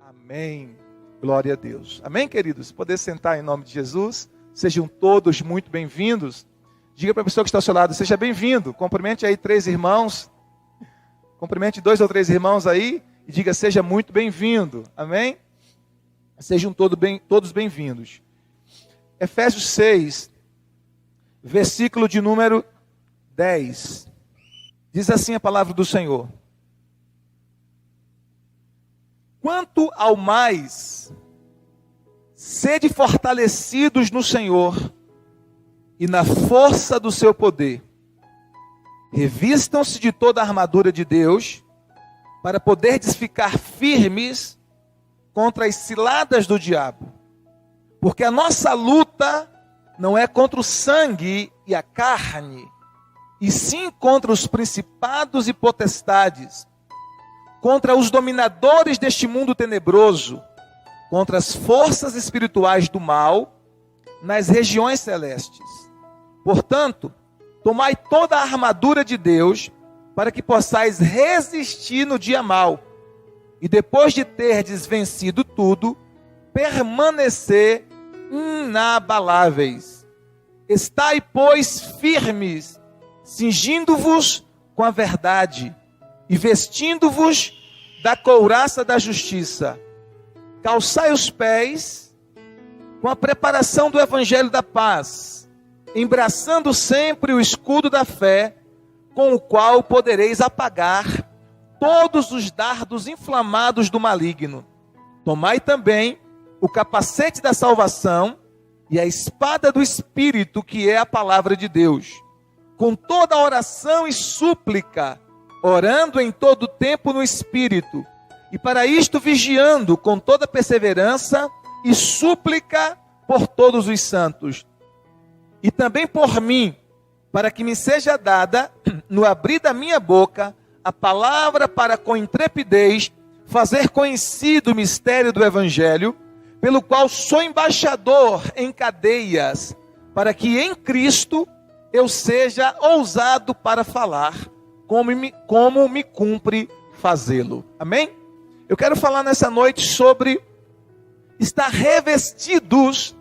Amém. Glória a Deus. Amém, queridos? Poder sentar em nome de Jesus. Sejam todos muito bem-vindos. Diga para a pessoa que está ao seu lado, seja bem-vindo. Cumprimente aí 3 irmãos. Cumprimente 2 ou 3 irmãos aí e diga, seja muito bem-vindo. Amém? Sejam todos bem-vindos. Efésios 6, versículo de número 10. Diz assim a palavra do Senhor. Quanto ao mais, sede fortalecidos no Senhor e na força do seu poder. Revistam-se de toda a armadura de Deus, para poderdes ficar firmes contra as ciladas do diabo. Porque a nossa luta não é contra o sangue e a carne, e sim contra os principados e potestades, contra os dominadores deste mundo tenebroso, contra as forças espirituais do mal nas regiões celestes. Portanto, tomai toda a armadura de Deus, para que possais resistir no dia mau, e depois de terdes vencido tudo, permanecer inabaláveis. Estai, pois, firmes, cingindo-vos com a verdade, e vestindo-vos da couraça da justiça. Calçai os pés com a preparação do evangelho da paz, embraçando sempre o escudo da fé, com o qual podereis apagar todos os dardos inflamados do maligno. Tomai também o capacete da salvação e a espada do Espírito, que é a palavra de Deus, com toda oração e súplica, orando em todo tempo no Espírito, e para isto vigiando com toda perseverança e súplica por todos os santos, e também por mim, para que me seja dada, no abrir da minha boca, a palavra para com intrepidez fazer conhecido o mistério do Evangelho, pelo qual sou embaixador em cadeias, para que em Cristo eu seja ousado para falar, como me cumpre fazê-lo. Amém? Eu quero falar nessa noite sobre estar revestidos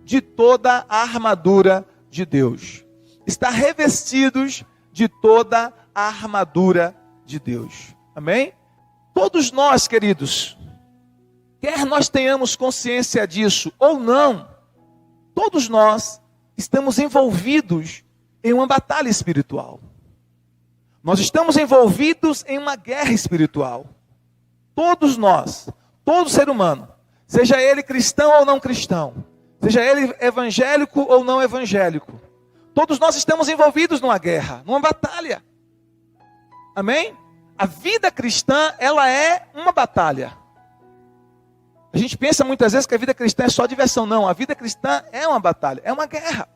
de toda a armadura de Deus. Estar revestidos de toda a armadura de Deus. Amém? Todos nós, queridos, quer nós tenhamos consciência disso ou não, todos nós estamos envolvidos em uma batalha espiritual. Nós estamos envolvidos em uma guerra espiritual. Todos nós, todo ser humano, seja ele cristão ou não cristão, seja ele evangélico ou não evangélico, todos nós estamos envolvidos numa guerra, numa batalha. Amém? A vida cristã, ela é uma batalha. A gente pensa muitas vezes que a vida cristã é só diversão. Não, a vida cristã é uma batalha, é uma guerra.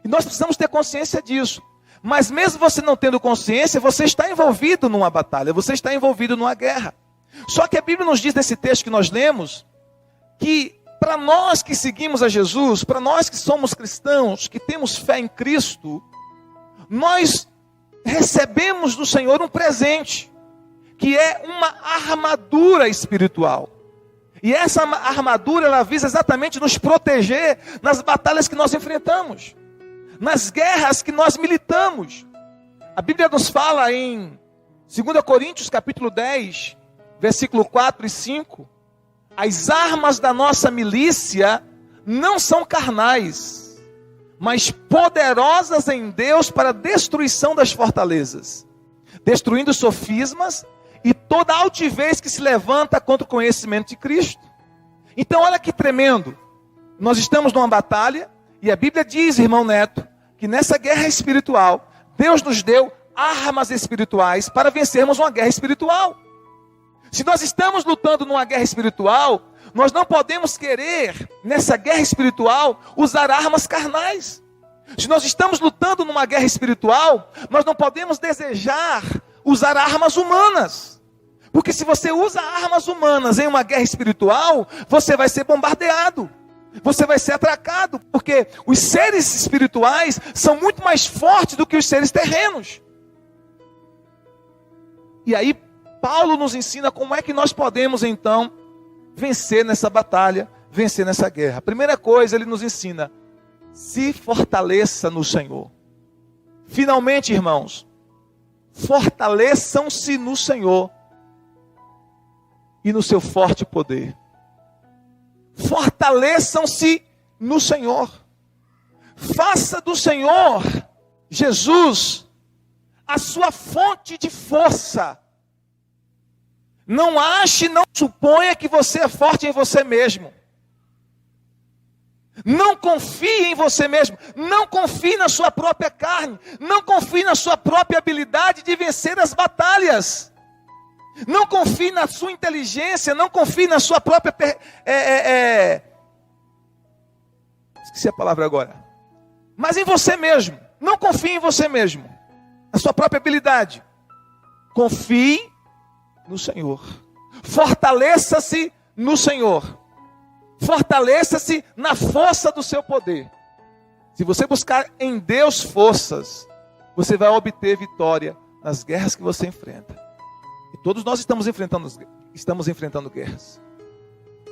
E nós precisamos ter consciência disso. Mas mesmo você não tendo consciência, você está envolvido numa batalha, você está envolvido numa guerra. Só que a Bíblia nos diz nesse texto que nós lemos, que para nós que seguimos a Jesus, para nós que somos cristãos, que temos fé em Cristo, nós recebemos do Senhor um presente, que é uma armadura espiritual. E essa armadura, ela visa exatamente nos proteger nas batalhas que nós enfrentamos, nas guerras que nós militamos. A Bíblia nos fala em 2 Coríntios capítulo 10, versículo 4 e 5, as armas da nossa milícia não são carnais, mas poderosas em Deus para a destruição das fortalezas, destruindo sofismas e toda altivez que se levanta contra o conhecimento de Cristo. Então olha que tremendo, nós estamos numa batalha, e a Bíblia diz, irmão Neto, que nessa guerra espiritual, Deus nos deu armas espirituais para vencermos uma guerra espiritual. Se nós estamos lutando numa guerra espiritual, nós não podemos querer, nessa guerra espiritual, usar armas carnais. Se nós estamos lutando numa guerra espiritual, nós não podemos desejar usar armas humanas. Porque se você usa armas humanas em uma guerra espiritual, você vai ser bombardeado. Você vai ser atracado. Porque os seres espirituais são muito mais fortes do que os seres terrenos. E aí, Paulo nos ensina como é que nós podemos, então, vencer nessa batalha, vencer nessa guerra. A primeira coisa, ele nos ensina: se fortaleça no Senhor. Finalmente, irmãos, fortaleçam-se no Senhor e no seu forte poder. Fortaleçam-se no Senhor. Faça do Senhor Jesus a sua fonte de força. Não ache, não suponha que você é forte em você mesmo. Não confie em você mesmo. Não confie na sua própria carne. Não confie na sua própria habilidade de vencer as batalhas. Não confie na sua inteligência. Não confie na sua própria... Esqueci a palavra agora. Mas em você mesmo. Não confie em você mesmo. Na sua própria habilidade. Confie no Senhor. Fortaleça-se no Senhor. Fortaleça-se na força do seu poder. Se você buscar em Deus forças, você vai obter vitória nas guerras que você enfrenta. E todos nós estamos enfrentando guerras.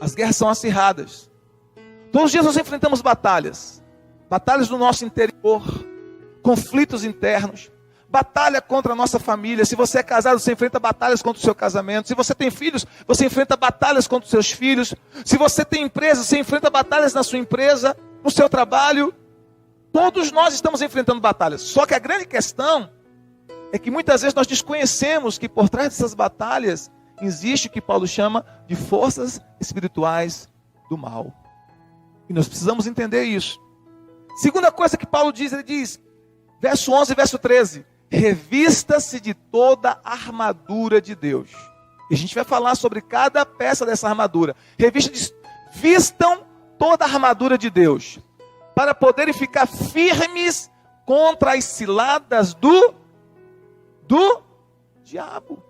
As guerras são acirradas. Todos os dias nós enfrentamos batalhas. Batalhas no nosso interior, conflitos internos, batalha contra a nossa família. Se você é casado, você enfrenta batalhas contra o seu casamento. Se você tem filhos, você enfrenta batalhas contra os seus filhos. Se você tem empresa, você enfrenta batalhas na sua empresa, no seu trabalho. Todos nós estamos enfrentando batalhas. Só que a grande questão é que muitas vezes nós desconhecemos que por trás dessas batalhas existe o que Paulo chama de forças espirituais do mal. E nós precisamos entender isso. Segunda coisa que Paulo diz, ele diz, verso 11 e verso 13, revista-se de toda a armadura de Deus. E a gente vai falar sobre cada peça dessa armadura. Vistam toda a armadura de Deus, para poderem ficar firmes contra as ciladas do diabo.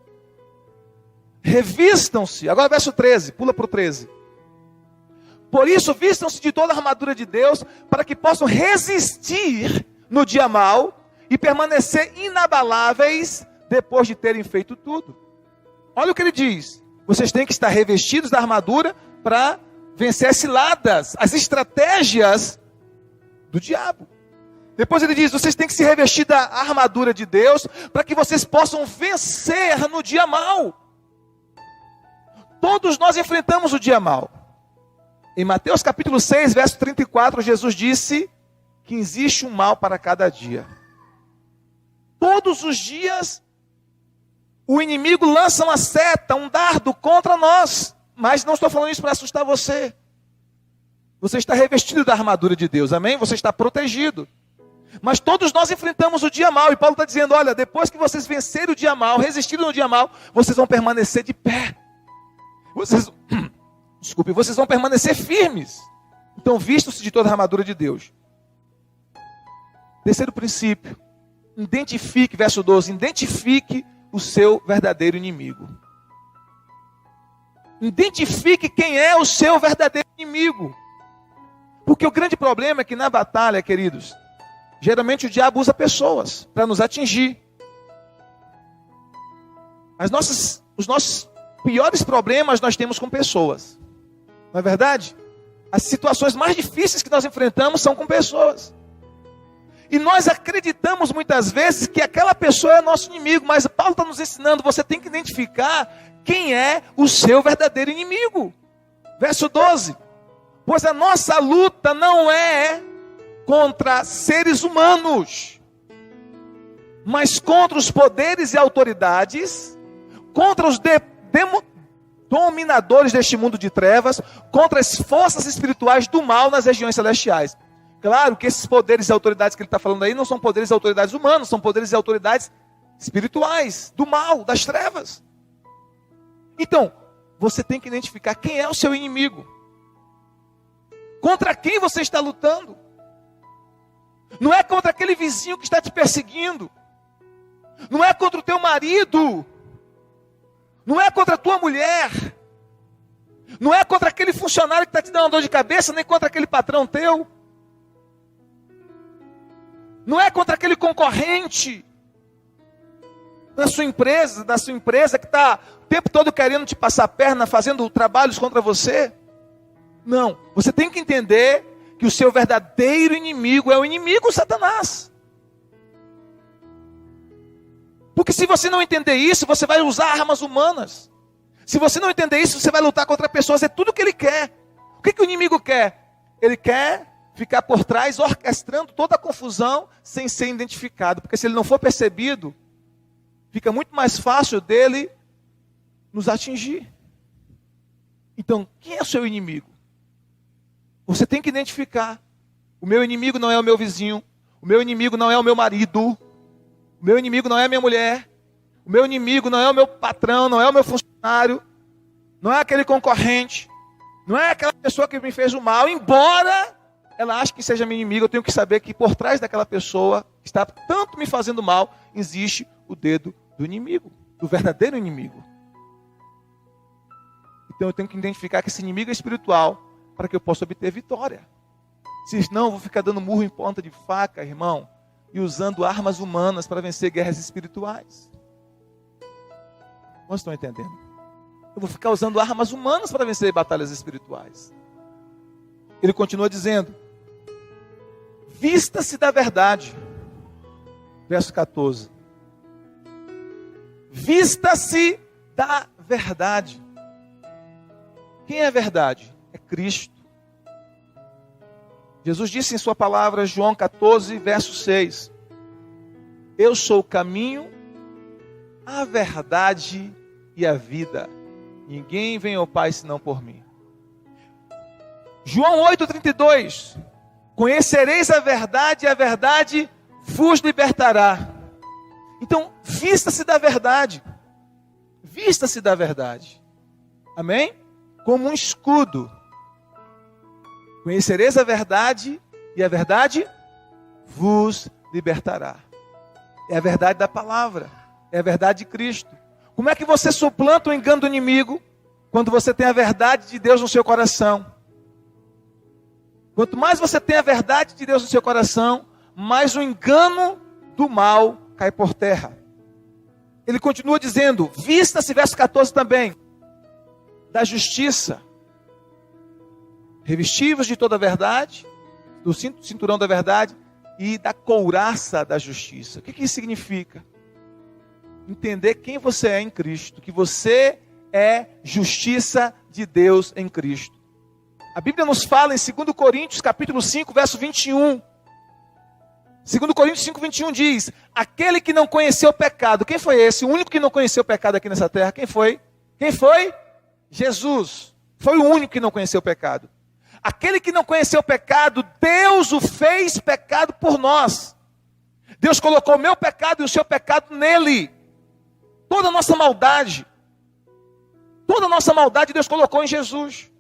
Revistam-se. Agora verso 13, pula para o 13. Por isso, vistam-se de toda a armadura de Deus, para que possam resistir no dia mau e permanecer inabaláveis depois de terem feito tudo. Olha o que ele diz. Vocês têm que estar revestidos da armadura para vencer as ciladas, as estratégias do diabo. Depois ele diz, vocês têm que se revestir da armadura de Deus para que vocês possam vencer no dia mau. Todos nós enfrentamos o dia mau. Em Mateus capítulo 6, verso 34, Jesus disse que existe um mal para cada dia. Todos os dias, o inimigo lança uma seta, um dardo contra nós. Mas não estou falando isso para assustar você. Você está revestido da armadura de Deus, amém? Você está protegido. Mas todos nós enfrentamos o dia mau. E Paulo está dizendo, olha, depois que vocês vencerem o dia mau, resistirem no dia mau, vocês vão permanecer de pé. Vocês vão permanecer firmes. Então, vistam-se de toda a armadura de Deus. Terceiro princípio. Identifique, verso 12, identifique o seu verdadeiro inimigo. Identifique quem é o seu verdadeiro inimigo. Porque o grande problema é que na batalha, queridos, geralmente o diabo usa pessoas para nos atingir. Os nossos piores problemas nós temos com pessoas. Não é verdade? As situações mais difíceis que nós enfrentamos são com pessoas. E nós acreditamos muitas vezes que aquela pessoa é nosso inimigo. Mas Paulo está nos ensinando, você tem que identificar quem é o seu verdadeiro inimigo. Verso 12. Pois a nossa luta não é contra seres humanos, mas contra os poderes e autoridades, contra os dominadores deste mundo de trevas, contra as forças espirituais do mal nas regiões celestiais. Claro que esses poderes e autoridades que ele está falando aí não são poderes e autoridades humanos, são poderes e autoridades espirituais, do mal, das trevas. Então, você tem que identificar quem é o seu inimigo. Contra quem você está lutando. Não é contra aquele vizinho que está te perseguindo. Não é contra o teu marido. Não é contra a tua mulher. Não é contra aquele funcionário que está te dando uma dor de cabeça, nem contra aquele patrão teu. Não é contra aquele concorrente. da sua empresa que está o tempo todo querendo te passar a perna, fazendo trabalhos contra você. Não, você tem que entender que o seu verdadeiro inimigo é o inimigo Satanás. Porque se você não entender isso, você vai usar armas humanas. Se você não entender isso, você vai lutar contra pessoas, é tudo que ele quer. O que o inimigo quer? Ele quer ficar por trás, orquestrando toda a confusão, sem ser identificado. Porque se ele não for percebido, fica muito mais fácil dele nos atingir. Então, quem é o seu inimigo? Você tem que identificar. O meu inimigo não é o meu vizinho. O meu inimigo não é o meu marido. O meu inimigo não é a minha mulher. O meu inimigo não é o meu patrão, não é o meu funcionário. Não é aquele concorrente. Não é aquela pessoa que me fez o mal. Embora ela ache que seja minha inimiga, eu tenho que saber que por trás daquela pessoa que está tanto me fazendo mal, existe o dedo do inimigo, do verdadeiro inimigo. Então eu tenho que identificar que esse inimigo é espiritual para que eu possa obter vitória. Senão eu vou ficar dando murro em ponta de faca, irmão, e usando armas humanas para vencer guerras espirituais. Vocês estão entendendo? Eu vou ficar usando armas humanas para vencer batalhas espirituais. Ele continua dizendo: vista-se da verdade. Verso 14. Vista-se da verdade. Quem é a verdade? É Cristo. Jesus disse em sua palavra, João 14, verso 6. Eu sou o caminho, a verdade e a vida. Ninguém vem ao Pai senão por mim. João 8,32. Conhecereis a verdade e a verdade vos libertará. Então, vista-se da verdade. Vista-se da verdade. Amém? Como um escudo. Conhecereis a verdade e a verdade vos libertará. É a verdade da palavra. É a verdade de Cristo. Como é que você suplanta o engano do inimigo? Quando você tem a verdade de Deus no seu coração. Quanto mais você tem a verdade de Deus no seu coração, mais o engano do mal cai por terra. Ele continua dizendo, vista-se, verso 14 também, da justiça. Revestivos de toda a verdade, do cinturão da verdade e da couraça da justiça. O que isso significa? Entender quem você é em Cristo, que você é justiça de Deus em Cristo. A Bíblia nos fala em 2 Coríntios, capítulo 5, verso 21. 2 Coríntios 5, 21 diz, aquele que não conheceu o pecado, quem foi esse? O único que não conheceu o pecado aqui nessa terra, quem foi? Quem foi? Jesus. Foi o único que não conheceu o pecado. Aquele que não conheceu o pecado, Deus o fez pecado por nós. Deus colocou o meu pecado e o seu pecado nele. Toda a nossa maldade Deus colocou em Jesus.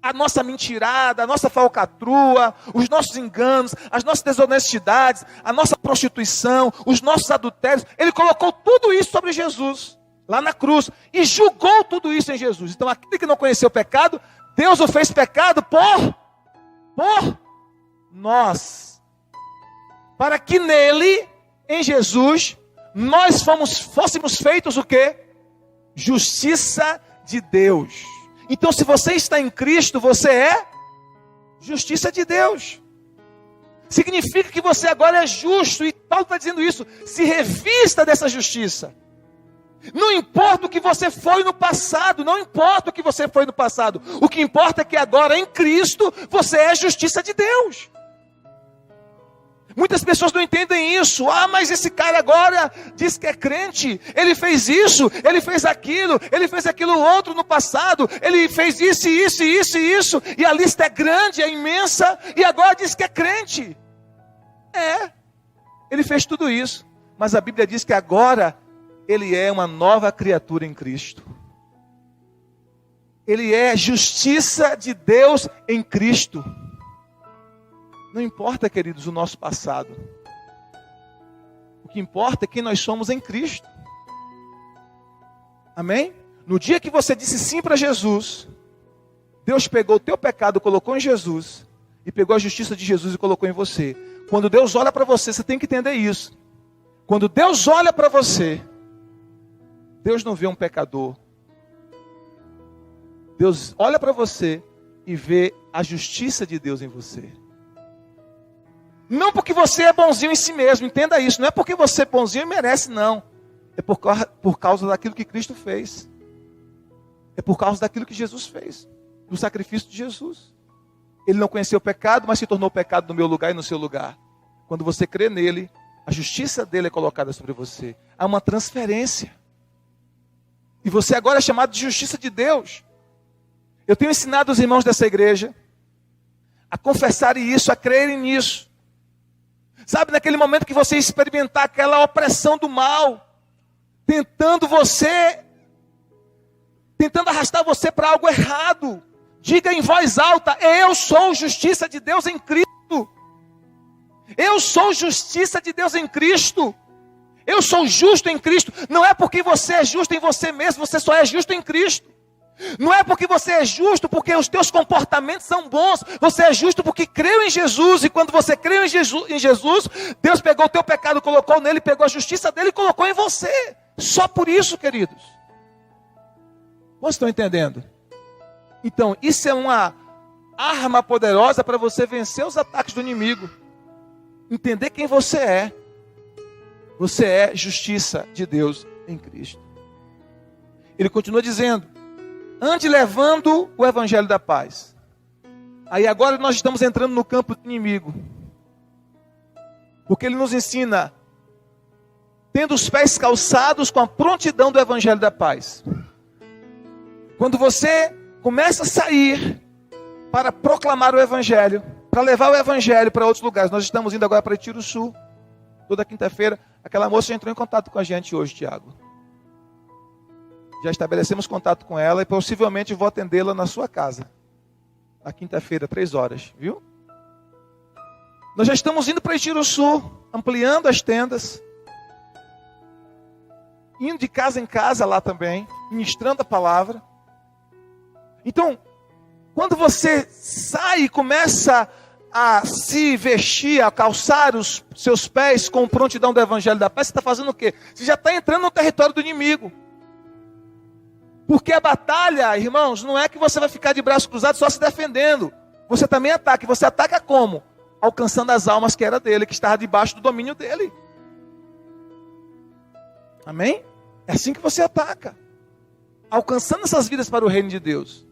A nossa mentirada, a nossa falcatrua, os nossos enganos, as nossas desonestidades, a nossa prostituição, os nossos adultérios. Ele colocou tudo isso sobre Jesus, lá na cruz, e julgou tudo isso em Jesus. Então aquele que não conheceu o pecado, Deus o fez pecado por nós. Para que nele, em Jesus, nós fôssemos feitos o quê? Justiça de Deus. Então, se você está em Cristo, você é justiça de Deus. Significa que você agora é justo. E Paulo está dizendo isso. Se revista dessa justiça. Não importa o que você foi no passado. Não importa o que você foi no passado. O que importa é que agora em Cristo você é justiça de Deus. Muitas pessoas não entendem isso. Ah, mas esse cara agora diz que é crente. Ele fez isso, ele fez aquilo outro no passado. Ele fez isso, isso. E a lista é grande, é imensa. E agora diz que é crente. Ele fez tudo isso. Mas a Bíblia diz que agora ele é uma nova criatura em Cristo. Ele é justiça de Deus em Cristo. Não importa, queridos, o nosso passado. O que importa é quem nós somos em Cristo. Amém? No dia que você disse sim para Jesus, Deus pegou o teu pecado, colocou em Jesus, e pegou a justiça de Jesus e colocou em você. Quando Deus olha para você, você tem que entender isso. Quando Deus olha para você, Deus não vê um pecador. Deus olha para você e vê a justiça de Deus em você. Não porque você é bonzinho em si mesmo, entenda isso. Não é porque você é bonzinho e merece, não. É por causa daquilo que Cristo fez. É por causa daquilo que Jesus fez. Do sacrifício de Jesus. Ele não conheceu o pecado, mas se tornou pecado no meu lugar e no seu lugar. Quando você crê nele, a justiça dele é colocada sobre você. Há uma transferência. E você agora é chamado de justiça de Deus. Eu tenho ensinado os irmãos dessa igreja a confessarem isso, a crerem nisso. Sabe, naquele momento que você experimentar aquela opressão do mal, tentando arrastar você para algo errado, diga em voz alta: eu sou justiça de Deus em Cristo. Eu sou justiça de Deus em Cristo. Eu sou justo em Cristo. Não é porque você é justo em você mesmo, você só é justo em Cristo. Não é porque você é justo porque os teus comportamentos são bons. Você é justo porque creu em Jesus. E quando você creu em Jesus, Deus pegou o teu pecado, colocou nele, pegou a justiça dele e colocou em você. Só por isso, queridos. Vocês estão entendendo? Então, isso é uma arma poderosa para você vencer os ataques do inimigo. Entender quem você é. Você é justiça de Deus em Cristo. Ele continua dizendo: ande levando o evangelho da paz. Aí agora nós estamos entrando no campo do inimigo. Porque ele nos ensina, tendo os pés calçados com a prontidão do evangelho da paz. Quando você começa a sair para proclamar o evangelho, para levar o evangelho para outros lugares. Nós estamos indo agora para Itiruçu, toda quinta-feira. Aquela moça entrou em contato com a gente hoje, Tiago. Já estabelecemos contato com ela e possivelmente vou atendê-la na sua casa. Na quinta-feira, 3h, viu? Nós já estamos indo para Itiruçu, ampliando as tendas. Indo de casa em casa lá também, ministrando a palavra. Então, quando você sai e começa a se vestir, a calçar os seus pés com prontidão do evangelho da paz, você está fazendo o quê? Você já está entrando no território do inimigo. Porque a batalha, irmãos, não é que você vai ficar de braços cruzados só se defendendo. Você também ataca. E você ataca como? Alcançando as almas que era dele, que estava debaixo do domínio dele. Amém? É assim que você ataca. Alcançando essas vidas para o reino de Deus.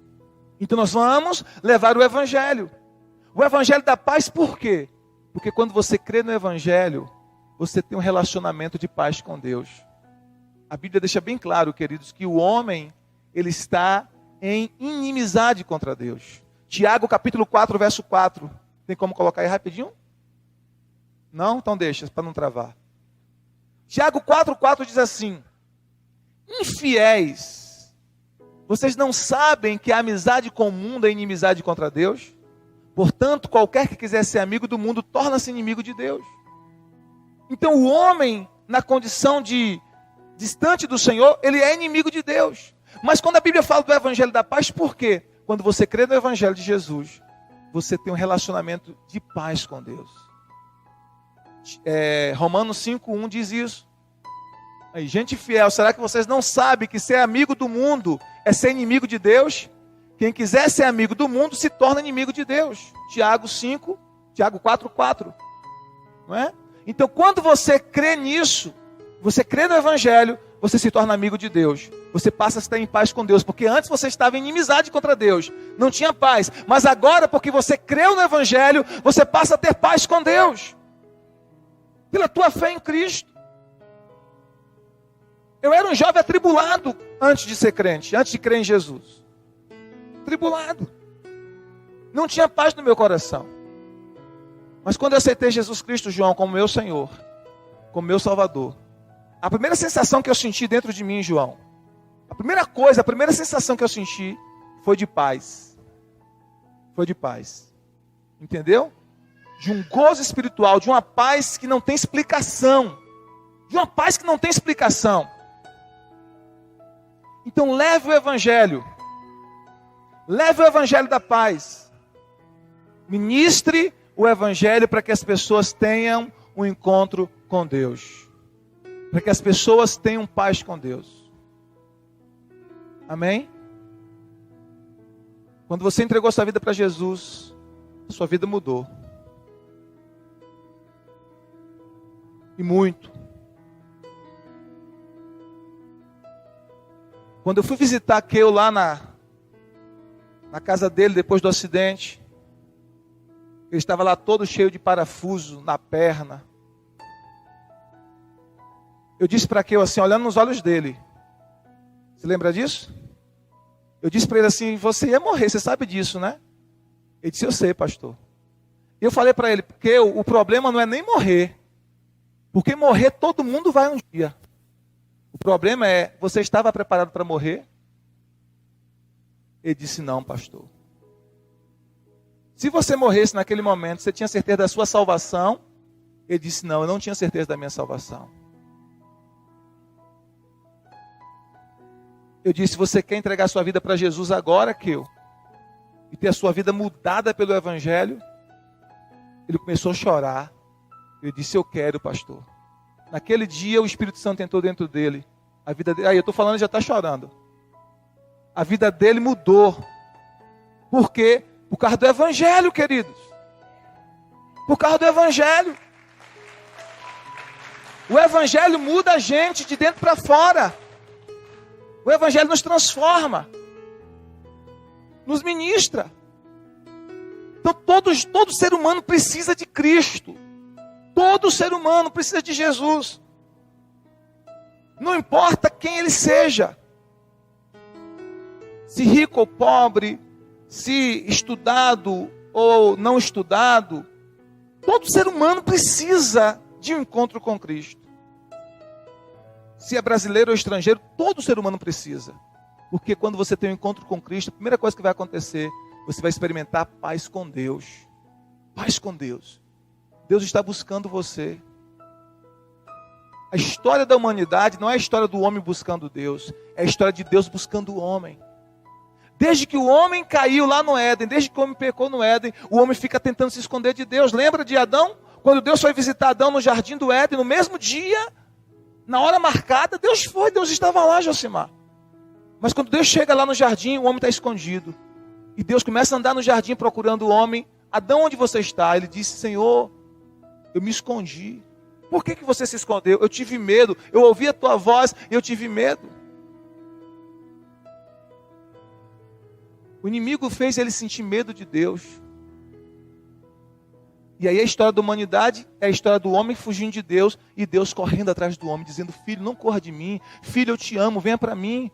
Então nós vamos levar o evangelho. O evangelho da paz por quê? Porque quando você crê no evangelho, você tem um relacionamento de paz com Deus. A Bíblia deixa bem claro, queridos, que o homem, ele está em inimizade contra Deus. Tiago capítulo 4, verso 4. Tem como colocar aí rapidinho? Não? Então deixa, para não travar. Tiago 4 diz assim: infiéis, vocês não sabem que a amizade com o mundo é inimizade contra Deus? Portanto, qualquer que quiser ser amigo do mundo, torna-se inimigo de Deus. Então o homem, na condição de distante do Senhor, ele é inimigo de Deus. Mas quando a Bíblia fala do evangelho da paz, por quê? Quando você crê no evangelho de Jesus, você tem um relacionamento de paz com Deus. Romanos 5:1 diz isso. Aí, gente fiel, será que vocês não sabem que ser amigo do mundo é ser inimigo de Deus? Quem quiser ser amigo do mundo se torna inimigo de Deus. Tiago 4:4. Não é? Então, quando você crê nisso, você crê no evangelho, você se torna amigo de Deus. Você passa a estar em paz com Deus. Porque antes você estava em inimizade contra Deus. Não tinha paz. Mas agora, porque você creu no evangelho, você passa a ter paz com Deus. Pela tua fé em Cristo. Eu era um jovem atribulado antes de ser crente, antes de crer em Jesus. Tribulado. Não tinha paz no meu coração. Mas quando eu aceitei Jesus Cristo, João, como meu Senhor, como meu Salvador, a primeira sensação que eu senti dentro de mim, João, a primeira sensação que eu senti foi de paz. Foi de paz. Entendeu? De um gozo espiritual, de uma paz que não tem explicação. De uma paz que não tem explicação. Então leve o evangelho. Leve o evangelho da paz. Ministre o evangelho para que as pessoas tenham um encontro com Deus. Para que as pessoas tenham paz com Deus. Amém? Quando você entregou a sua vida para Jesus, a sua vida mudou. E muito. Quando eu fui visitar Keu lá na casa dele, depois do acidente, ele estava lá todo cheio de parafuso na perna. Eu disse para Keu assim, olhando nos olhos dele. Você lembra disso? Eu disse para ele assim, você ia morrer, você sabe disso, né? Ele disse, eu sei, pastor. E eu falei para ele, porque o problema não é nem morrer. Porque morrer todo mundo vai um dia. O problema é, você estava preparado para morrer? Ele disse, não, pastor. Se você morresse naquele momento, você tinha certeza da sua salvação? Ele disse, não, eu não tinha certeza da minha salvação. Eu disse, você quer entregar sua vida para Jesus agora, Keu? E ter a sua vida mudada pelo Evangelho? Ele começou a chorar. Eu disse, eu quero, pastor. Naquele dia o Espírito Santo entrou dentro dele. A vida dele, aí eu estou falando, ele já está chorando. A vida dele mudou. Por quê? Por causa do Evangelho, queridos. Por causa do Evangelho. O Evangelho muda a gente de dentro para fora. O Evangelho nos transforma. Nos ministra. Então todo ser humano precisa de Cristo. Todo ser humano precisa de Jesus. Não importa quem ele seja. Se rico ou pobre, se estudado ou não estudado, todo ser humano precisa de um encontro com Cristo. Se é brasileiro ou estrangeiro, todo ser humano precisa. Porque quando você tem um encontro com Cristo, a primeira coisa que vai acontecer, você vai experimentar paz com Deus. Paz com Deus. Deus está buscando você. A história da humanidade não é a história do homem buscando Deus, é a história de Deus buscando o homem. Desde que o homem caiu lá no Éden, desde que o homem pecou no Éden, o homem fica tentando se esconder de Deus. Lembra de Adão? Quando Deus foi visitar Adão no jardim do Éden, no mesmo dia, na hora marcada, Deus estava lá, Josimar. Mas quando Deus chega lá no jardim, o homem está escondido. E Deus começa a andar no jardim procurando o homem. Adão, onde você está? Ele disse, Senhor, eu me escondi. Por que você se escondeu? Eu tive medo. Eu ouvi a tua voz e eu tive medo. O inimigo fez ele sentir medo de Deus. E aí a história da humanidade é a história do homem fugindo de Deus e Deus correndo atrás do homem, dizendo, filho, não corra de mim. Filho, eu te amo, venha para mim.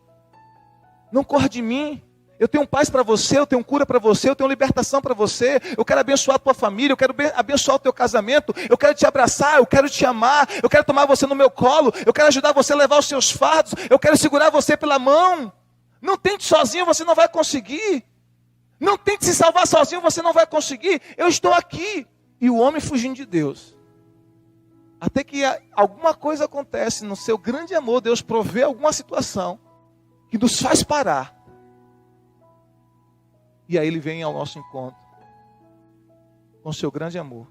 Não corra de mim. Eu tenho paz para você, eu tenho cura para você, eu tenho libertação para você. Eu quero abençoar a tua família, eu quero abençoar o teu casamento. Eu quero te abraçar, eu quero te amar. Eu quero tomar você no meu colo. Eu quero ajudar você a levar os seus fardos. Eu quero segurar você pela mão. Não tente sozinho, você não vai conseguir. Não tente se salvar sozinho, você não vai conseguir. Eu estou aqui. E o homem fugindo de Deus. Até que alguma coisa acontece no seu grande amor. Deus provê alguma situação que nos faz parar. E aí ele vem ao nosso encontro. Com seu grande amor.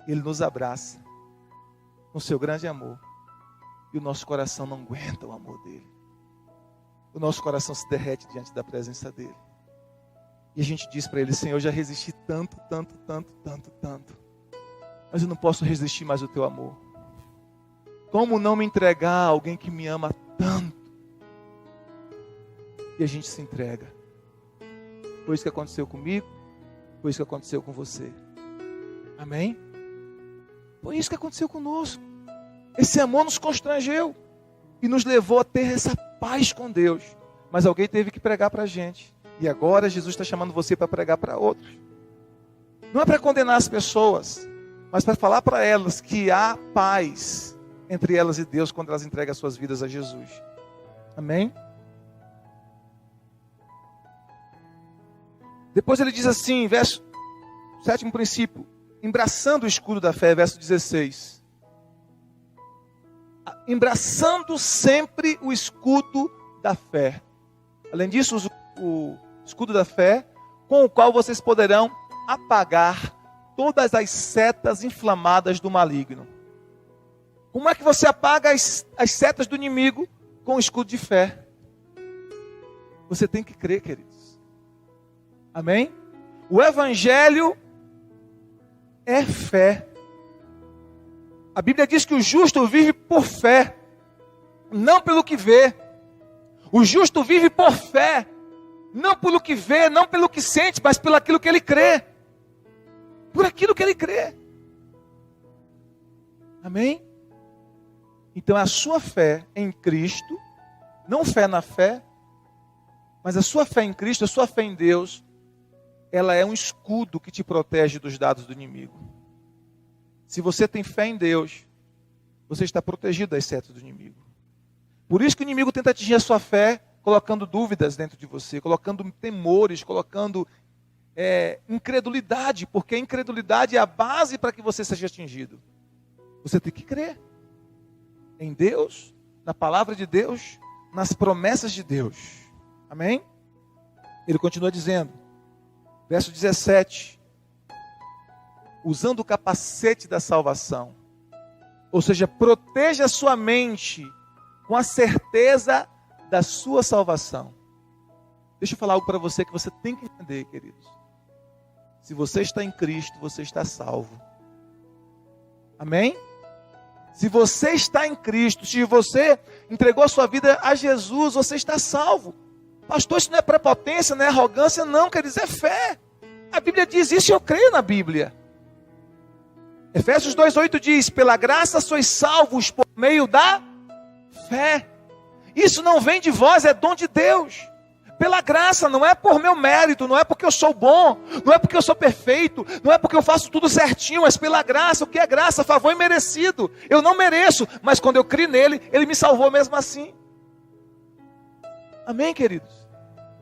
Ele nos abraça. Com seu grande amor. E o nosso coração não aguenta o amor dele. O nosso coração se derrete diante da presença dele. E a gente diz para ele, Senhor, eu já resisti tanto. Mas eu não posso resistir mais ao teu amor. Como não me entregar a alguém que me ama tanto? E a gente se entrega. Foi isso que aconteceu comigo. Foi isso que aconteceu com você. Amém? Foi isso que aconteceu conosco. Esse amor nos constrangeu. E nos levou a ter essa paz com Deus. Mas alguém teve que pregar para a gente. E agora Jesus está chamando você para pregar para outros. Não é para condenar as pessoas, mas para falar para elas que há paz entre elas e Deus quando elas entregam as suas vidas a Jesus. Amém? Depois ele diz assim, verso 7º princípio, embraçando o escudo da fé, verso 16. Embraçando sempre o escudo da fé. Além disso, o escudo da fé, com o qual vocês poderão apagar todas as setas inflamadas do maligno. Como é que você apaga as setas do inimigo? Com o escudo de fé. Você tem que crer, queridos. Amém? O Evangelho é fé. A Bíblia diz que o justo vive por fé, não pelo que vê. O justo vive por fé, não pelo que vê, não pelo que sente, mas pelo aquilo que ele crê. Por aquilo que ele crê. Amém? Então a sua fé em Cristo, não fé na fé, mas a sua fé em Cristo, a sua fé em Deus, ela é um escudo que te protege dos dados do inimigo. Se você tem fé em Deus, você está protegido das setas do inimigo. Por isso que o inimigo tenta atingir a sua fé, colocando dúvidas dentro de você, colocando temores, colocando incredulidade, porque a incredulidade é a base para que você seja atingido. Você tem que crer em Deus, na palavra de Deus, nas promessas de Deus. Amém? Ele continua dizendo, verso 17, usando o capacete da salvação, ou seja, proteja a sua mente com a certeza da sua salvação. Deixa eu falar algo para você que você tem que entender, queridos. Se você está em Cristo, você está salvo. Amém? Se você está em Cristo, se você entregou a sua vida a Jesus, você está salvo. Pastor, isso não é prepotência, não é arrogância, não, quer dizer, é fé. A Bíblia diz isso e eu creio na Bíblia. Efésios 2,8 diz, pela graça sois salvos por meio da fé. Isso não vem de vós, é dom de Deus. Pela graça, não é por meu mérito, não é porque eu sou bom, não é porque eu sou perfeito, não é porque eu faço tudo certinho, mas pela graça. O que é graça? Favor imerecido. Eu não mereço, mas quando eu criei nele, ele me salvou mesmo assim. Amém, queridos?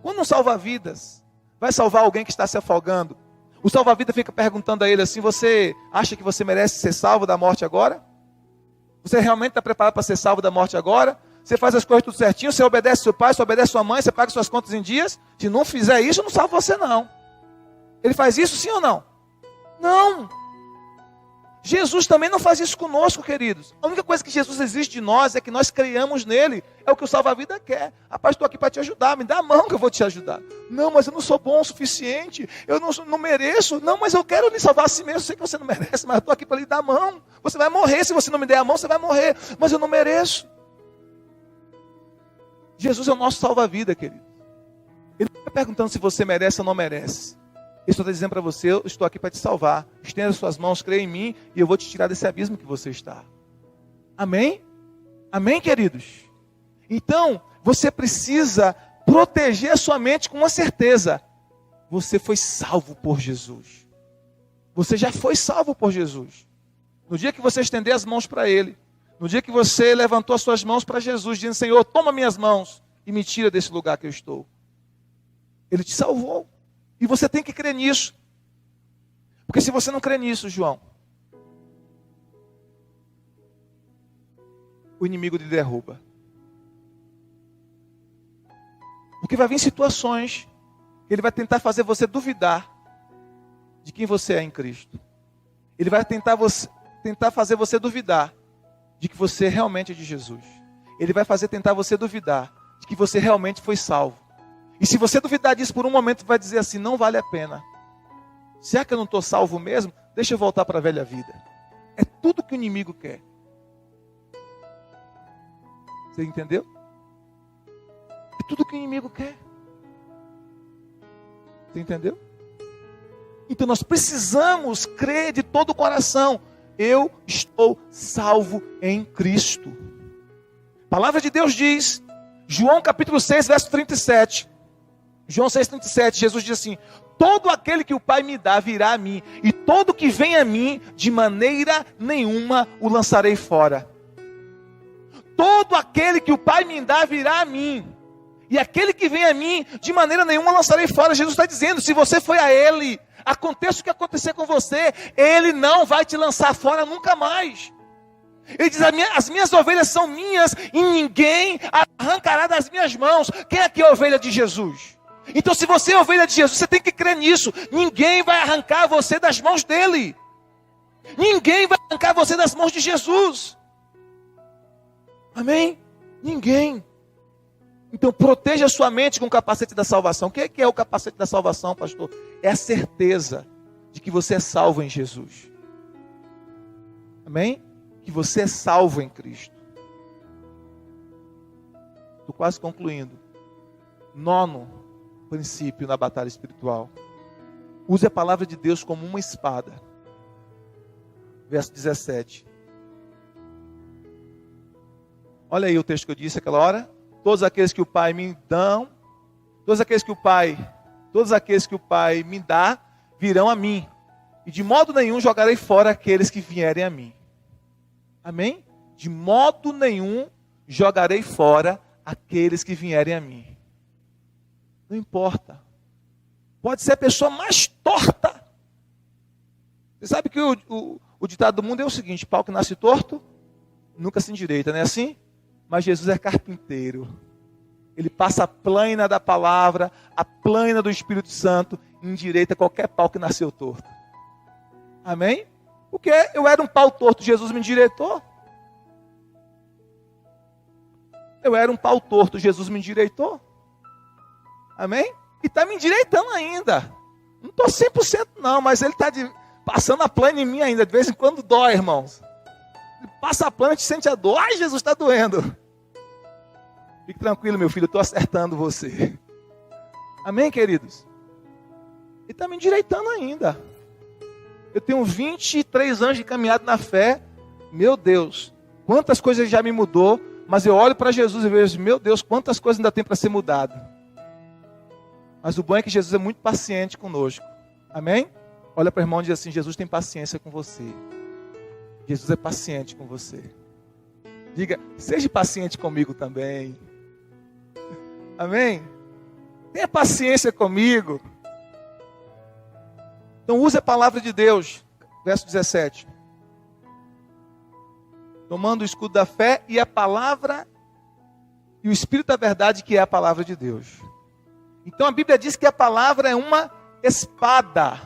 Quando um salva-vidas vai salvar alguém que está se afogando, o salva-vidas fica perguntando a ele assim, você acha que você merece ser salvo da morte agora? Você realmente está preparado para ser salvo da morte agora? Você faz as coisas tudo certinho, você obedece seu pai, você obedece sua mãe, você paga suas contas em dias. Se não fizer isso, eu não salvo você não. Ele faz isso sim ou não? Não. Jesus também não faz isso conosco, queridos. A única coisa que Jesus exige de nós é que nós creiamos nele. É o que o salva-vida quer. Rapaz, estou aqui para te ajudar, me dá a mão que eu vou te ajudar. Não, mas eu não sou bom o suficiente, eu não mereço. Não, mas eu quero lhe salvar a si mesmo, eu sei que você não merece, mas eu estou aqui para lhe dar a mão. Você vai morrer, se você não me der a mão, você vai morrer. Mas eu não mereço. Jesus é o nosso salva-vida, querido. Ele não está perguntando se você merece ou não merece. Ele só está dizendo para você, eu estou aqui para te salvar. Estenda suas mãos, creia em mim e eu vou te tirar desse abismo que você está. Amém? Amém, queridos? Então, você precisa proteger a sua mente com uma certeza. Você foi salvo por Jesus. Você já foi salvo por Jesus. No dia que você estender as mãos para Ele, no dia que você levantou as suas mãos para Jesus, dizendo, Senhor, toma minhas mãos e me tira desse lugar que eu estou. Ele te salvou. E você tem que crer nisso. Porque se você não crê nisso, João, o inimigo lhe derruba. Porque vai vir situações que ele vai tentar fazer você duvidar de quem você é em Cristo. Ele vai tentar fazer você duvidar de que você realmente é de Jesus. Ele vai tentar você duvidar de que você realmente foi salvo. E se você duvidar disso por um momento, vai dizer assim, não vale a pena. Será que eu não estou salvo mesmo? Deixa eu voltar para a velha vida. É tudo que o inimigo quer. Você entendeu? É tudo que o inimigo quer. Você entendeu? Então nós precisamos crer de todo o coração. Eu estou salvo em Cristo. A palavra de Deus diz, João capítulo 6, verso 37. João 6,37, Jesus diz assim, todo aquele que o Pai me dá virá a mim, e todo que vem a mim, de maneira nenhuma o lançarei fora. Todo aquele que o Pai me dá virá a mim, e aquele que vem a mim, de maneira nenhuma o lançarei fora. Jesus está dizendo, se você foi a Ele, aconteça o que acontecer com você, Ele não vai te lançar fora nunca mais. Ele diz, as minhas ovelhas são minhas, e ninguém arrancará das minhas mãos. Quem é que é a ovelha de Jesus? Então se você é ovelha de Jesus, você tem que crer nisso. Ninguém vai arrancar você das mãos dele. Ninguém vai arrancar você das mãos de Jesus. Amém? Ninguém. Então proteja a sua mente com o capacete da salvação. O que é o capacete da salvação, pastor? É a certeza de que você é salvo em Jesus. Amém? Que você é salvo em Cristo. Estou quase concluindo. 9º princípio na batalha espiritual. Use a palavra de Deus como uma espada. Verso 17. Olha aí o texto que eu disse aquela hora. Todos aqueles que o Pai me dão, todos aqueles que o Pai me dá, virão a mim. E de modo nenhum jogarei fora aqueles que vierem a mim. Amém? De modo nenhum jogarei fora aqueles que vierem a mim. Não importa. Pode ser a pessoa mais torta. Você sabe que o ditado do mundo é o seguinte: pau que nasce torto, nunca se endireita, não é assim? Mas Jesus é carpinteiro. Ele passa a plana da palavra, a plana do Espírito Santo, e endireita qualquer pau que nasceu torto. Amém? Porque eu era um pau torto, Jesus me endireitou. Eu era um pau torto, Jesus me endireitou. Amém? E está me endireitando ainda. Não estou 100% não, mas ele está passando a plana em mim ainda. De vez em quando dói, irmãos. Ele passa a plana e te sente a dor. Ai, Jesus, está doendo. Fique tranquilo, meu filho, eu estou acertando você. Amém, queridos? Ele está me endireitando ainda. Eu tenho 23 anos de caminhada na fé. Meu Deus, quantas coisas já me mudou. Mas eu olho para Jesus e vejo, meu Deus, quantas coisas ainda tem para ser mudado. Mas o bom é que Jesus é muito paciente conosco. Amém? Olha para o irmão e diz assim: Jesus tem paciência com você. Jesus é paciente com você. Diga, seja paciente comigo também. Amém? Tenha paciência comigo. Então use a palavra de Deus. Verso 17. Tomando o escudo da fé e a palavra e o Espírito da verdade, que é a palavra de Deus. Então a Bíblia diz que a palavra é uma espada.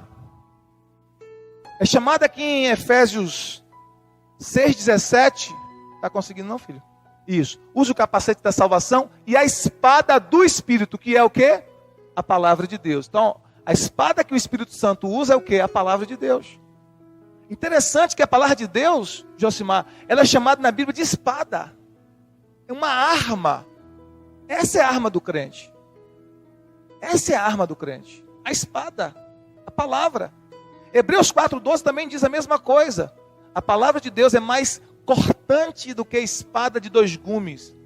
É chamada aqui em Efésios 6,17. Está conseguindo não, filho? Isso. Use o capacete da salvação e a espada do Espírito, que é o quê? A palavra de Deus. Então, a espada que o Espírito Santo usa é o quê? A palavra de Deus. Interessante que a palavra de Deus, Josimar, ela é chamada na Bíblia de espada. É uma arma. Essa é a arma do crente. Essa é a arma do crente. A espada. A palavra. Hebreus 4,12 também diz a mesma coisa. A palavra de Deus é mais cortante do que a espada de 2 gumes,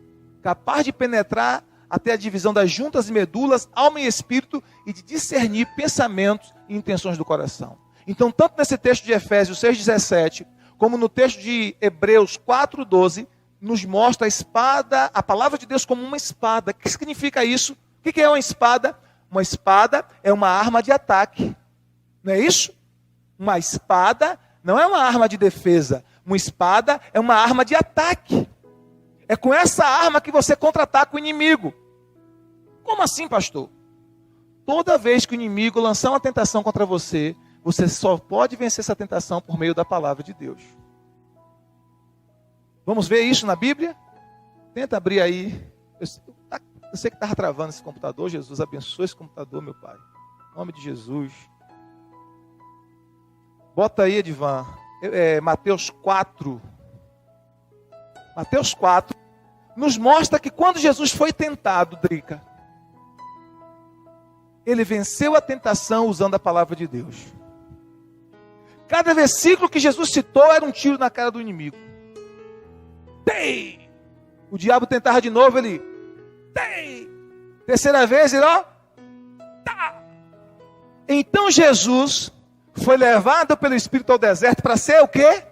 capaz de penetrar até a divisão das juntas e medulas, alma e espírito, e de discernir pensamentos e intenções do coração. Então, tanto nesse texto de Efésios 6,17, como no texto de Hebreus 4,12, nos mostra a espada, a palavra de Deus como uma espada. O que significa isso? O que é uma espada? Uma espada é uma arma de ataque. Não é isso? Uma espada não é uma arma de defesa. Uma espada é uma arma de ataque. É com essa arma que você contra-ataca o inimigo. Como assim, pastor? Toda vez que o inimigo lançar uma tentação contra você, você só pode vencer essa tentação por meio da palavra de Deus. Vamos ver isso na Bíblia? Tenta abrir aí. Eu sei que estava travando esse computador. Jesus abençoe esse computador, meu Pai. Em nome de Jesus. Bota aí, Edivan. Mateus 4. Mateus 4 nos mostra que quando Jesus foi tentado, Drica, ele venceu a tentação usando a palavra de Deus. Cada versículo que Jesus citou era um tiro na cara do inimigo. Tem! O diabo tentava de novo, ele... Tem! Terceira vez, ele, ó... Tá! Então Jesus foi levado pelo Espírito ao deserto para ser o quê?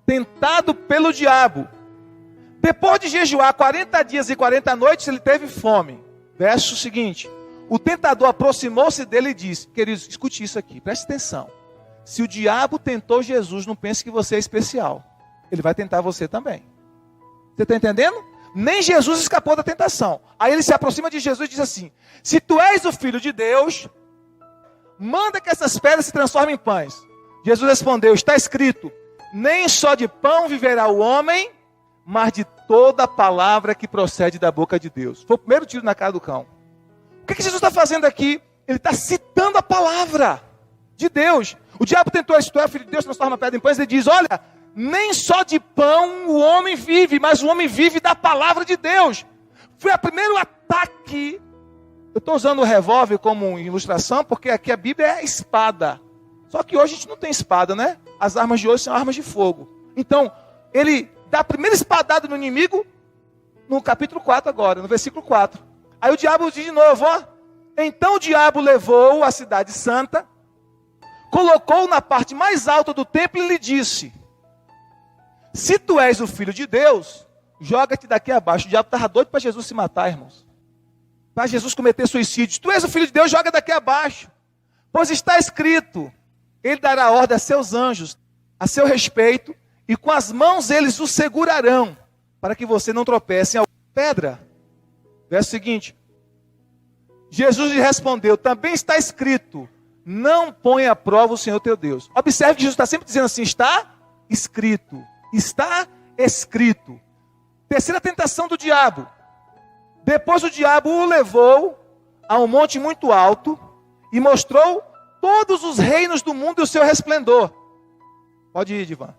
Tentado pelo diabo. Depois de jejuar 40 dias e 40 noites, ele teve fome. Verso seguinte. O tentador aproximou-se dele e disse... Queridos, escute isso aqui, preste atenção. Se o diabo tentou Jesus, não pense que você é especial. Ele vai tentar você também. Você está entendendo? Nem Jesus escapou da tentação. Aí ele se aproxima de Jesus e diz assim: se tu és o Filho de Deus, manda que essas pedras se transformem em pães. Jesus respondeu: está escrito, nem só de pão viverá o homem, mas de toda palavra que procede da boca de Deus. Foi o primeiro tiro na cara do cão. O que Jesus está fazendo aqui? Ele está citando a palavra de Deus. O diabo tentou, se tu é filho de Deus, transforma a pedra em pães. Ele diz, olha, nem só de pão o homem vive, mas o homem vive da palavra de Deus. Foi o primeiro ataque. Eu estou usando o revólver como ilustração, porque aqui a Bíblia é espada. Só que hoje a gente não tem espada, né? As armas de hoje são armas de fogo. Então, ele dá a primeira espadada no inimigo, no capítulo 4 agora, no versículo 4. Aí o diabo diz de novo, ó. Então o diabo levou a cidade santa, colocou na parte mais alta do templo e lhe disse, se tu és o filho de Deus, joga-te daqui abaixo. O diabo estava doido para Jesus se matar, irmãos. Para Jesus cometer suicídio. Se tu és o filho de Deus, joga daqui abaixo. Pois está escrito, ele dará ordem a seus anjos, a seu respeito, e com as mãos eles o segurarão, para que você não tropece em alguma pedra. Verso seguinte. Jesus lhe respondeu, também está escrito, não põe à prova o Senhor teu Deus. Observe que Jesus está sempre dizendo assim, está escrito, está escrito. Terceira tentação do diabo. Depois o diabo o levou a um monte muito alto e mostrou todos os reinos do mundo e o seu resplendor. Pode ir, Divan.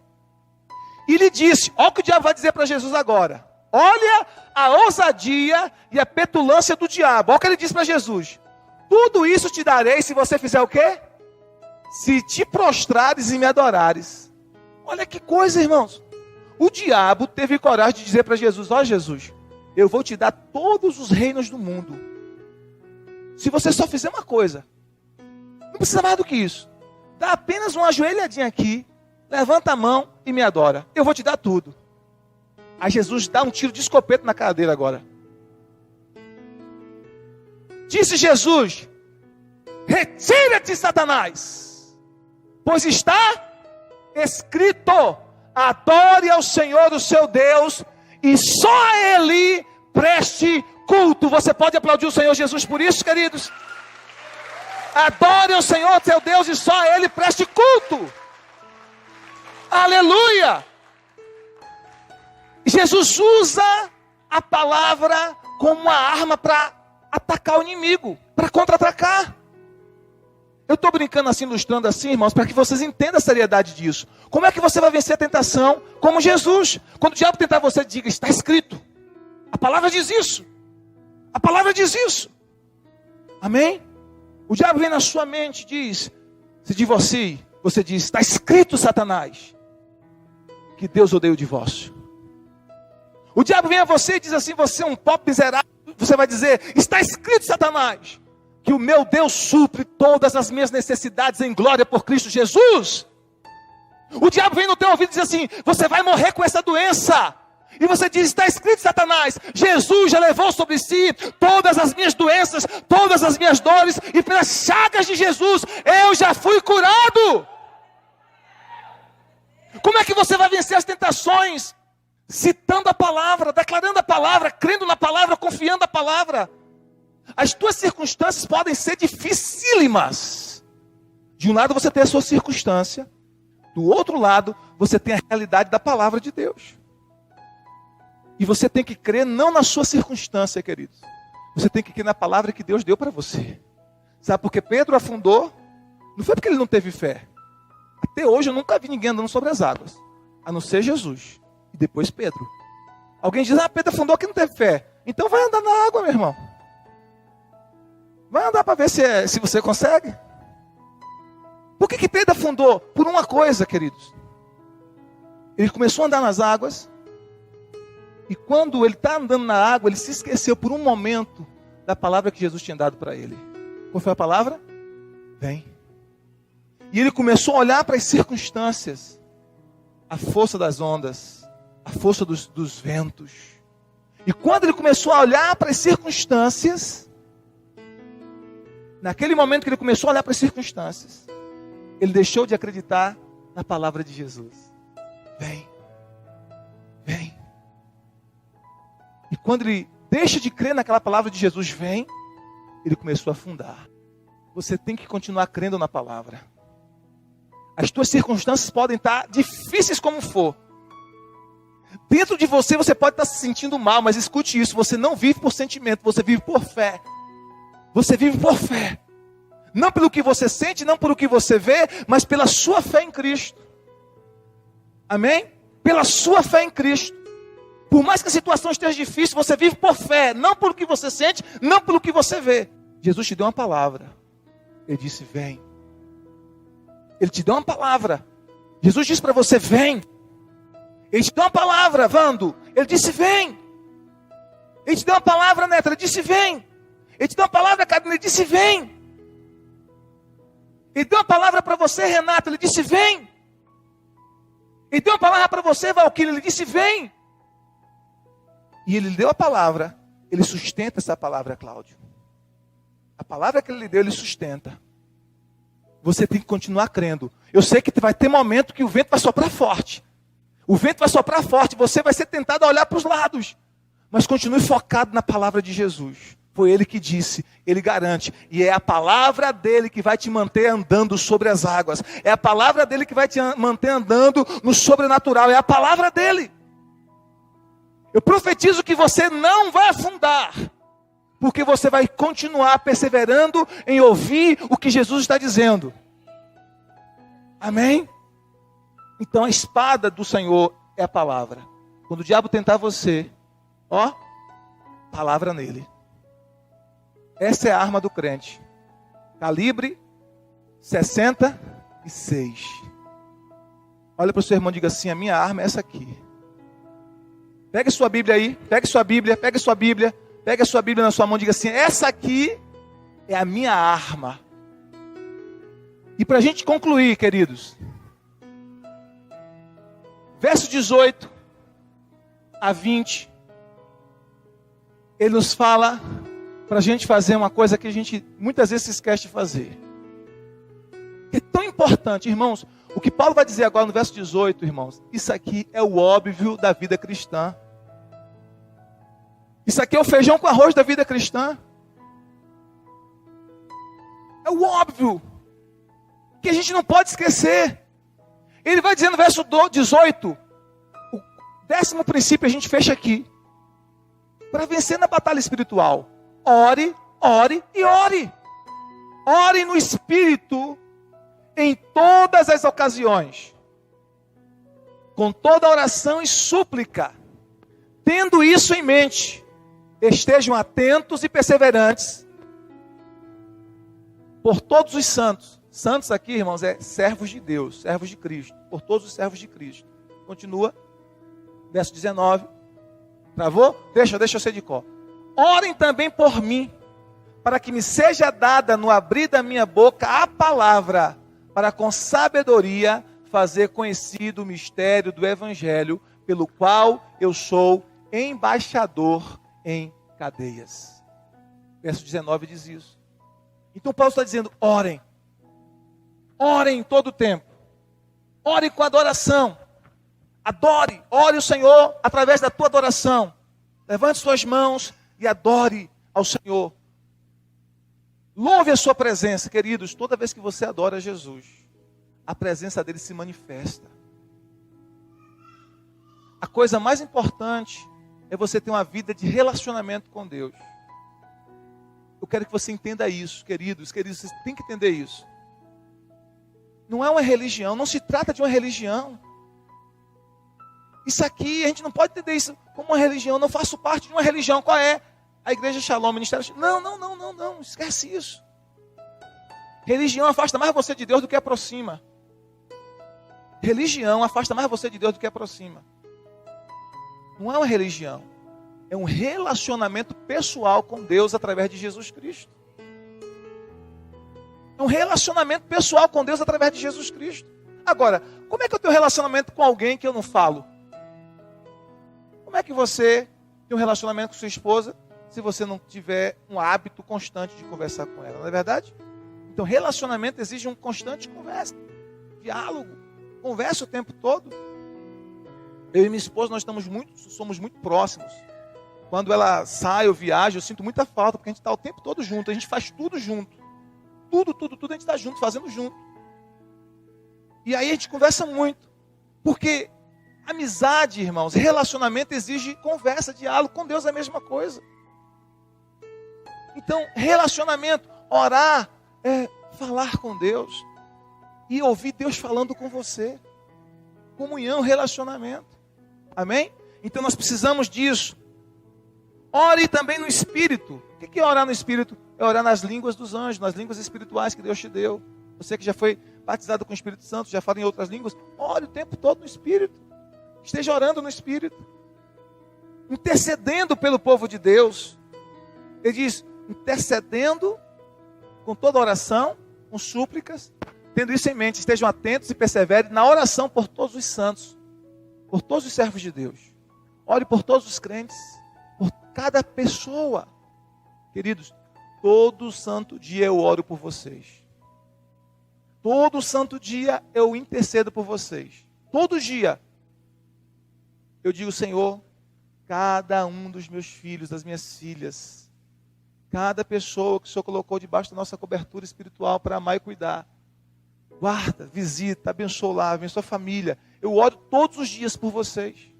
E lhe disse, olha o que o diabo vai dizer para Jesus agora. Olha a ousadia e a petulância do diabo. Olha o que ele diz para Jesus. Tudo isso te darei se você fizer o quê? Se te prostrares e me adorares. Olha que coisa, irmãos. O diabo teve coragem de dizer para Jesus, ó Jesus, eu vou te dar todos os reinos do mundo. Se você só fizer uma coisa. Não precisa mais do que isso. Dá apenas uma ajoelhadinha aqui, levanta a mão e me adora. Eu vou te dar tudo. Aí Jesus dá um tiro de escopeta na cara dele agora. Disse Jesus, retira-te, Satanás, pois está escrito, adore ao Senhor o seu Deus, e só a Ele preste culto. Você pode aplaudir o Senhor Jesus por isso, queridos? Adore ao Senhor teu Deus, e só a Ele preste culto. Aleluia! Jesus usa a palavra como uma arma para atacar o inimigo, para contra-atacar. Eu estou brincando assim, ilustrando assim, irmãos, para que vocês entendam a seriedade disso. Como é que você vai vencer a tentação? Como Jesus. Quando o diabo tentar você, diga, está escrito. A palavra diz isso. A palavra diz isso. Amém? O diabo vem na sua mente e diz, se divorcie, você diz, está escrito, Satanás, que Deus odeia o divórcio. O diabo vem a você e diz assim, você é um pobre miserável. Você vai dizer, está escrito, Satanás, que o meu Deus supre todas as minhas necessidades em glória por Cristo Jesus. O diabo vem no teu ouvido e diz assim, você vai morrer com essa doença. E você diz, está escrito, Satanás, Jesus já levou sobre si todas as minhas doenças, todas as minhas dores, e pelas chagas de Jesus, eu já fui curado. Como é que você vai vencer as tentações? Citando a palavra, declarando a palavra, crendo na palavra, confiando na palavra. As tuas circunstâncias podem ser dificílimas. De um lado você tem a sua circunstância, do outro lado você tem a realidade da palavra de Deus. E você tem que crer não na sua circunstância, queridos. Você tem que crer na palavra que Deus deu para você. Sabe por que Pedro afundou? Não foi porque ele não teve fé. Até hoje eu nunca vi ninguém andando sobre as águas, a não ser Jesus. E depois Pedro. Alguém diz, Pedro afundou que não teve fé. Então vai andar na água, meu irmão. Vai andar para ver se você consegue. Por que Pedro afundou? Por uma coisa, queridos. Ele começou a andar nas águas. E quando ele está andando na água, ele se esqueceu por um momento da palavra que Jesus tinha dado para ele. Qual foi a palavra? Vem. E ele começou a olhar para as circunstâncias. A força das ondas. A força dos ventos. E quando ele começou a olhar para as circunstâncias, naquele momento que ele começou a olhar para as circunstâncias, ele deixou de acreditar na palavra de Jesus. Vem, vem. E quando ele deixa de crer naquela palavra de Jesus, vem, ele começou a afundar. Você tem que continuar crendo na palavra. As tuas circunstâncias podem estar difíceis como for. Dentro de você, você pode estar se sentindo mal, mas escute isso, você não vive por sentimento, você vive por fé. Você vive por fé. Não pelo que você sente, não pelo que você vê, mas pela sua fé em Cristo. Amém? Pela sua fé em Cristo. Por mais que a situação esteja difícil, você vive por fé, não pelo que você sente, não pelo que você vê. Jesus te deu uma palavra. Ele disse, vem. Ele te deu uma palavra. Jesus disse para você, vem. Ele te deu uma palavra, Vando. Ele disse, vem. Ele te deu uma palavra, Neto. Ele disse, vem. Ele te deu uma palavra, Carolina. Ele disse, vem. Ele deu uma palavra para você, Renato. Ele disse, vem. Ele deu uma palavra para você, Valquíria. Ele disse, vem. E ele lhe deu a palavra. Ele sustenta essa palavra, Cláudio. A palavra que ele lhe deu, ele sustenta. Você tem que continuar crendo. Eu sei que vai ter momento que o vento vai soprar forte. O vento vai soprar forte. Você vai ser tentado a olhar para os lados. Mas continue focado na palavra de Jesus. Foi ele que disse, ele garante. E é a palavra dele que vai te manter andando sobre as águas. É a palavra dele que vai te manter andando no sobrenatural. É a palavra dele. Eu profetizo que você não vai afundar. Porque você vai continuar perseverando em ouvir o que Jesus está dizendo. Amém? Então a espada do Senhor é a palavra. Quando o diabo tentar você, ó, palavra nele. Essa é a arma do crente. Calibre 66. Olha para o seu irmão e diga assim, a minha arma é essa aqui. Pegue sua Bíblia aí, pegue sua Bíblia, pegue sua Bíblia. Pegue a sua Bíblia na sua mão e diga assim, essa aqui é a minha arma. E para a gente concluir, queridos, verso 18 a 20, ele nos fala para a gente fazer uma coisa que a gente muitas vezes se esquece de fazer. É tão importante, irmãos, o que Paulo vai dizer agora no verso 18, irmãos, isso aqui é o óbvio da vida cristã. Isso aqui é o feijão com arroz da vida cristã. É o óbvio. Que a gente não pode esquecer. Ele vai dizer no verso 18. O 10º princípio a gente fecha aqui. Para vencer na batalha espiritual. Ore, ore e ore. Ore no Espírito em todas as ocasiões. Com toda oração e súplica. Tendo isso em mente. Estejam atentos e perseverantes por todos os santos. Santos aqui, irmãos, é servos de Deus, servos de Cristo. Por todos os servos de Cristo. Continua. Verso 19. Travou? Deixa eu ser de cor. Orem também por mim, para que me seja dada no abrir da minha boca a palavra, para com sabedoria fazer conhecido o mistério do Evangelho, pelo qual eu sou embaixador em cadeias. Verso 19 diz isso. Então Paulo está dizendo, orem. Orem todo o tempo. Orem com adoração. Adore, ore o Senhor através da tua adoração. Levante suas mãos e adore ao Senhor. Louve a sua presença, queridos. Toda vez que você adora Jesus, a presença dele se manifesta. A coisa mais importante é você ter uma vida de relacionamento com Deus. Eu quero que você entenda isso, queridos, vocês têm que entender isso. Não é uma religião, não se trata de uma religião. Isso aqui, a gente não pode entender isso como uma religião, eu não faço parte de uma religião. Qual é? A Igreja Shalom, Ministério Shalom. Não, esquece isso. Religião afasta mais você de Deus do que aproxima. Religião afasta mais você de Deus do que aproxima. Não é uma religião, é um relacionamento pessoal com Deus através de Jesus Cristo. É um relacionamento pessoal com Deus através de Jesus Cristo. Agora, como é que eu tenho relacionamento com alguém que eu não falo? Como é que você tem um relacionamento com sua esposa se você não tiver um hábito constante de conversar com ela? Não é verdade? Então, relacionamento exige um constante conversa, diálogo, conversa o tempo todo. Eu e minha esposa, nós somos muito próximos. Quando ela sai ou viaja, eu sinto muita falta, porque a gente está o tempo todo junto, a gente faz tudo junto. Tudo a gente está junto, fazendo junto. E aí a gente conversa muito, porque Amizade, irmãos, relacionamento exige conversa, diálogo. Com Deus é a mesma coisa. Então, relacionamento, orar é falar com Deus e ouvir Deus falando com você. Comunhão, relacionamento. Amém? Então nós precisamos disso. Ore também no Espírito. O que é orar no Espírito? É orar nas línguas dos anjos, nas línguas espirituais que Deus te deu. Você que já foi batizado com o Espírito Santo, já fala em outras línguas, ore o tempo todo no Espírito. Esteja orando no Espírito. Intercedendo pelo povo de Deus. Ele diz, intercedendo com toda oração, com súplicas, tendo isso em mente, estejam atentos e perseverem na oração por todos os santos, por todos os servos de Deus. Ore por todos os crentes, por cada pessoa. Queridos, todo santo dia eu oro por vocês. Todo santo dia eu intercedo por vocês. Todo dia eu digo, Senhor, cada um dos meus filhos, das minhas filhas, cada pessoa que o Senhor colocou debaixo da nossa cobertura espiritual para amar e cuidar, guarda, visita, abençoa lá, abençoa a família. Eu oro todos os dias por vocês.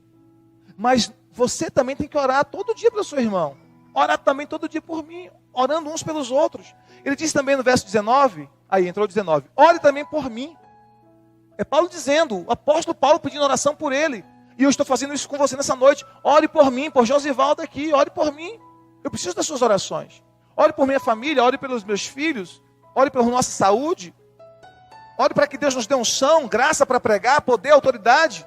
Mas você também tem que orar todo dia pelo seu irmão. Orar também todo dia por mim, orando uns pelos outros. Ele diz também no verso 19, aí entrou 19, ore também por mim. É Paulo dizendo, o apóstolo Paulo pedindo oração por ele. E eu estou fazendo isso com você nessa noite. Ore por mim, por Josivaldo aqui, ore por mim. Eu preciso das suas orações. Ore por minha família, ore pelos meus filhos, ore pela nossa saúde. Ore para que Deus nos dê unção, graça para pregar, poder, autoridade,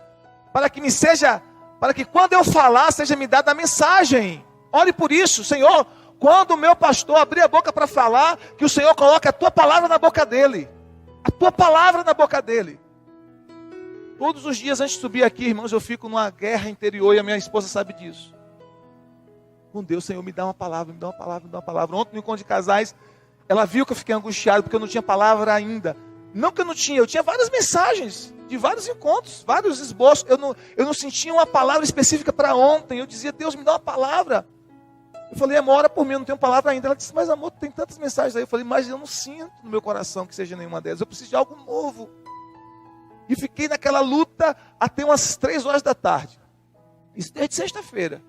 para que quando eu falar, seja me dada a mensagem. Ore por isso, Senhor, quando o meu pastor abrir a boca para falar, que o Senhor coloque a tua palavra na boca dele. A tua palavra na boca dele. Todos os dias antes de subir aqui, irmãos, eu fico numa guerra interior e a minha esposa sabe disso. Com Deus, Senhor, me dá uma palavra, me dá uma palavra, me dá uma palavra. Ontem no encontro de casais, ela viu que eu fiquei angustiado porque eu não tinha palavra ainda. Não que eu não tinha, eu tinha várias mensagens, de vários encontros, vários esboços. Eu não sentia uma palavra específica para ontem. Eu dizia, Deus, me dá uma palavra. Eu falei, amor, ora por mim, eu não tenho palavra ainda. Ela disse, mas amor, tem tantas mensagens aí. Eu falei, mas eu não sinto no meu coração que seja nenhuma delas. Eu preciso de algo novo. E fiquei naquela luta até umas 3 horas da tarde. Isso desde sexta-feira.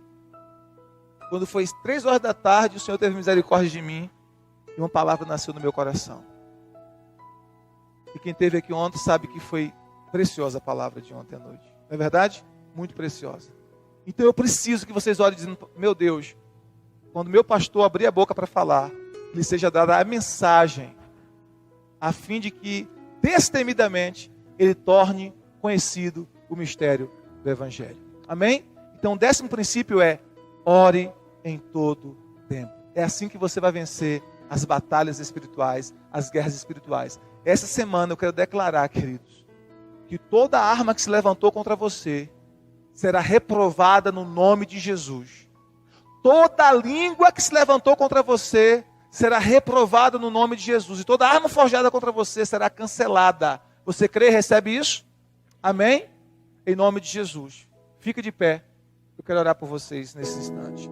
Quando foi 3 horas da tarde, o Senhor teve misericórdia de mim. E uma palavra nasceu no meu coração. E quem esteve aqui ontem sabe que foi preciosa a palavra de ontem à noite. Não é verdade? Muito preciosa. Então eu preciso que vocês orem dizendo, meu Deus, quando meu pastor abrir a boca para falar, lhe seja dada a mensagem, a fim de que, destemidamente, ele torne conhecido o mistério do Evangelho. Amém? Então o 10º princípio é, ore em todo tempo. É assim que você vai vencer as batalhas espirituais, as guerras espirituais. Essa semana eu quero declarar, queridos, que toda arma que se levantou contra você será reprovada no nome de Jesus. Toda língua que se levantou contra você será reprovada no nome de Jesus. E toda arma forjada contra você será cancelada. Você crê e recebe isso? Amém? Em nome de Jesus. Fica de pé. Eu quero orar por vocês nesse instante.